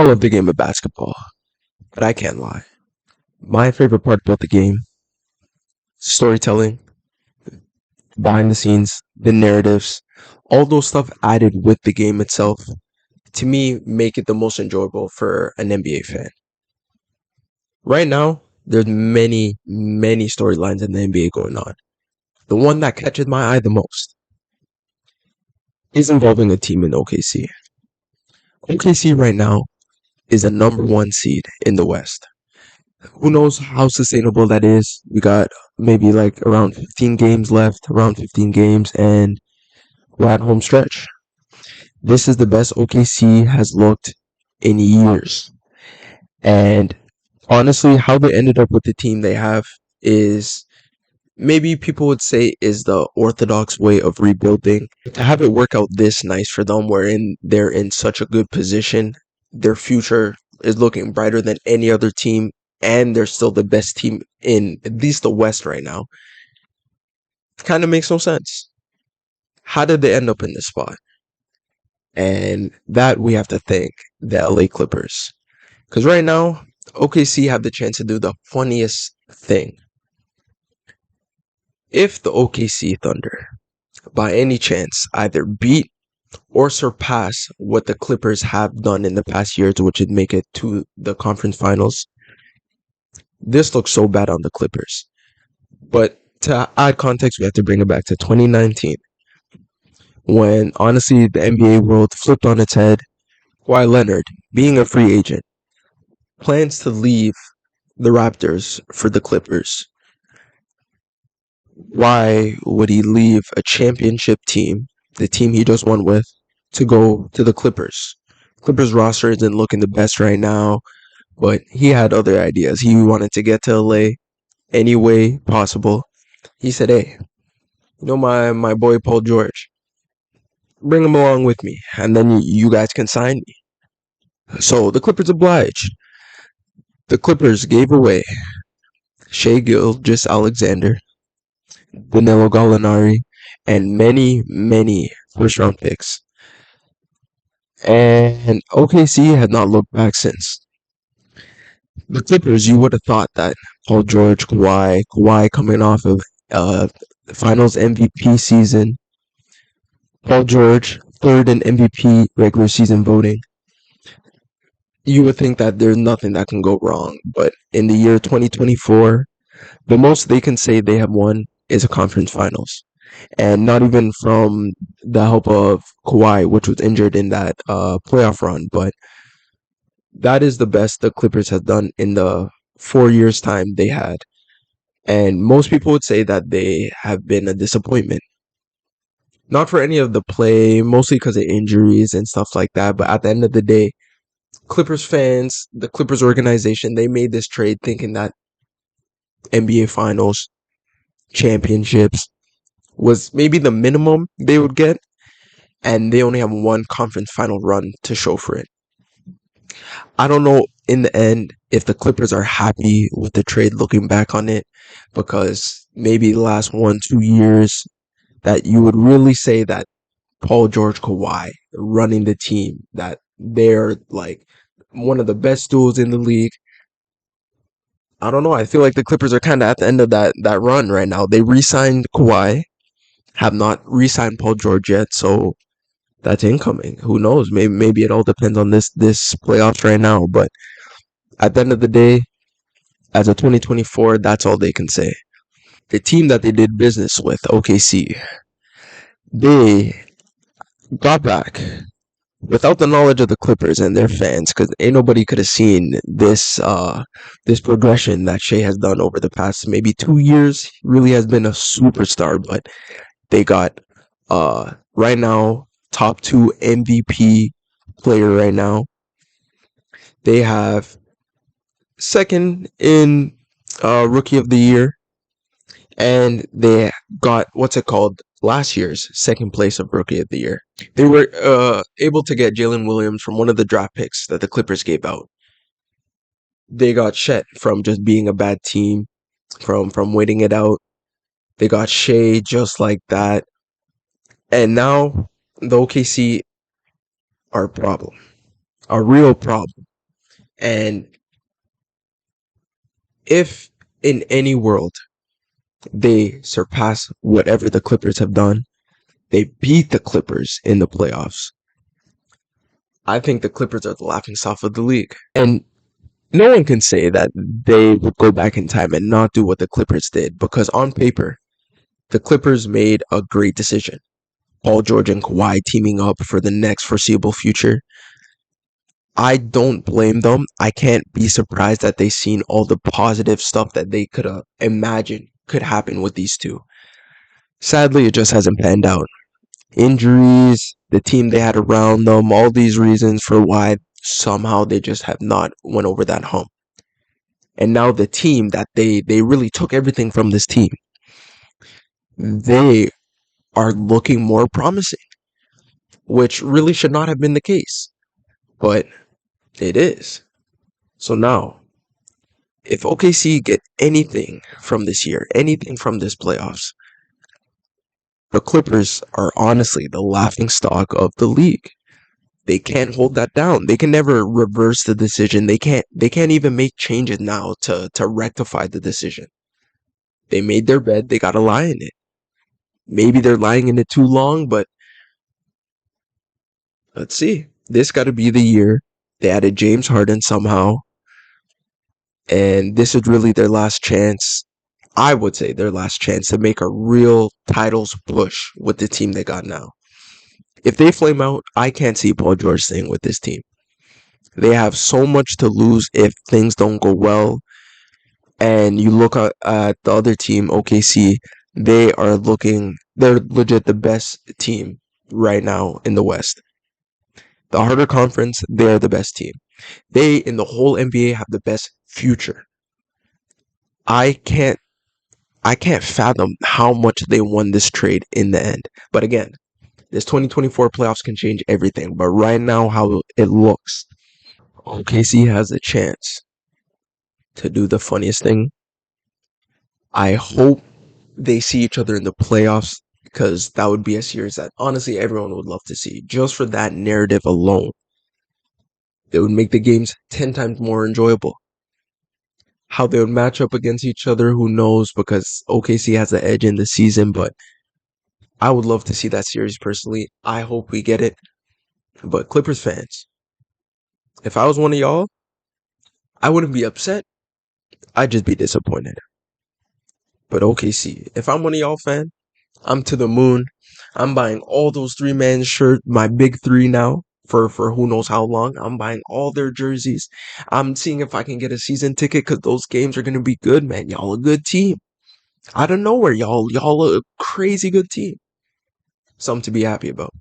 I love the game of basketball, but I can't lie. My favorite part about the game, storytelling, behind the scenes, the narratives, all those stuff added with the game itself, to me, make it the most enjoyable for an NBA fan. Right now, there's many storylines in the NBA going on. The one that catches my eye the most is involving a team in OKC. OKC right now is the number one seed in the West. Who knows how sustainable that is? We got maybe like around 15 games left, around 15 games, and we're at home stretch. This is the best OKC has looked in years. And honestly, how they ended up with the team they have is maybe people would say is the orthodox way of rebuilding. To have it work out this nice for them, wherein they're in such a good position, their future is looking brighter than any other team, and they're still the best team in at least the West right now. Kind of makes no sense. How did they end up in this spot? And that we have to thank the LA Clippers. Because right now, OKC have the chance to do the funniest thing. If the OKC Thunder, by any chance, either beat or surpass what the Clippers have done in the past years, which would make it to the conference finals, this looks so bad on the Clippers. But to add context, we have to bring it back to 2019, when honestly the NBA world flipped on its head. Kawhi Leonard, being a free agent, plans to leave the Raptors for the Clippers. Why would he leave a championship team, the team he just won with, to go to the Clippers? Clippers roster isn't looking the best right now, but he had other ideas. He wanted to get to LA any way possible. He said, "Hey, my boy Paul George, bring him along with me, and then you guys can sign me." So the Clippers obliged. The Clippers gave away Shea Gilgeous-Alexander, Danilo Gallinari, and many first round picks. And OKC had not looked back since. The Clippers, you would have thought that Paul George, Kawhi coming off of Finals MVP season, Paul George third in MVP regular season voting. You would think that there's nothing that can go wrong, but in the year 2024, the most they can say they have won is a conference finals. And not even from the help of Kawhi, which was injured in that playoff run, but that is the best the Clippers have done in the 4 years' time they had. And most people would say that they have been a disappointment. Not for any of the play, mostly because of injuries and stuff like that, but at the end of the day, Clippers fans, the Clippers organization, they made this trade thinking that NBA Finals, championships was maybe the minimum they would get, and they only have one conference final run to show for it. I don't know in the end if the Clippers are happy with the trade looking back on it, because maybe the last 1-2 years that you would really say that Paul George, Kawhi running the team, that they're like one of the best duos in the league. I don't know. I feel like the Clippers are kind of at the end of that run right now. They re-signed Kawhi, have not re-signed Paul George yet, so that's incoming. Who knows? Maybe it all depends on this playoffs right now. But at the end of the day, as a 2024, that's all they can say. The team that they did business with, OKC, they got back without the knowledge of the Clippers and their fans, because ain't nobody could have seen this progression that Shea has done over the past maybe 2 years. He really has been a superstar, but they got right now top 2 MVP player right now. They have second in rookie of the year, and they got what's it called, last year's second place of rookie of the year. They were able to get Jalen Williams from one of the draft picks that the Clippers gave out. They got Chet from just being a bad team, from waiting it out. They got Shea just like that. And now the OKC are a problem. A real problem. And if in any world they surpass whatever the Clippers have done, they beat the Clippers in the playoffs, I think the Clippers are the laughingstock of the league. And no one can say that they would go back in time and not do what the Clippers did, because on paper, the Clippers made a great decision. Paul George and Kawhi teaming up for the next foreseeable future. I don't blame them. I can't be surprised that they seen all the positive stuff that they could have imagined could happen with these two. Sadly, it just hasn't panned out. Injuries, the team they had around them, all these reasons for why somehow they just have not went over that hump. And now the team that they really took everything from this team, they are looking more promising, which really should not have been the case, but it is. So now, if OKC get anything from this year, anything from this playoffs, the Clippers are honestly the laughing stock of the league. They can't hold that down. They can never reverse the decision. They can't even make changes now to rectify the decision. They made their bed, they gotta lie in it. Maybe they're lying in it too long, but let's see. This gotta be the year. They added James Harden somehow, and this is really their last chance. I would say their last chance to make a real titles push with the team they got now. If they flame out, I can't see Paul George staying with this team. They have so much to lose if things don't go well. And you look at the other team, OKC, they're legit the best team right now in the West. The harder conference, they're the best team. They, in the whole NBA, have the best future. I can't I can't fathom how much they won this trade in the end. But again, this 2024 playoffs can change everything. But right now, how it looks, OKC has a chance to do the funniest thing. I hope they see each other in the playoffs, because that would be a series that honestly everyone would love to see. Just for that narrative alone, it would make the games 10 times more enjoyable. How they would match up against each other, who knows, because OKC has the edge in the season, but I would love to see that series personally. I hope we get it. But Clippers fans, if I was one of y'all, I wouldn't be upset. I'd just be disappointed. But OKC, if I'm one of y'all fan, I'm to the moon. I'm buying all those three-man shirt, my big three now, for who knows how long. I'm buying all their jerseys. I'm seeing if I can get a season ticket, because those games are gonna be good, man. Y'all a good team. Out of nowhere, y'all a crazy good team. Something to be happy about.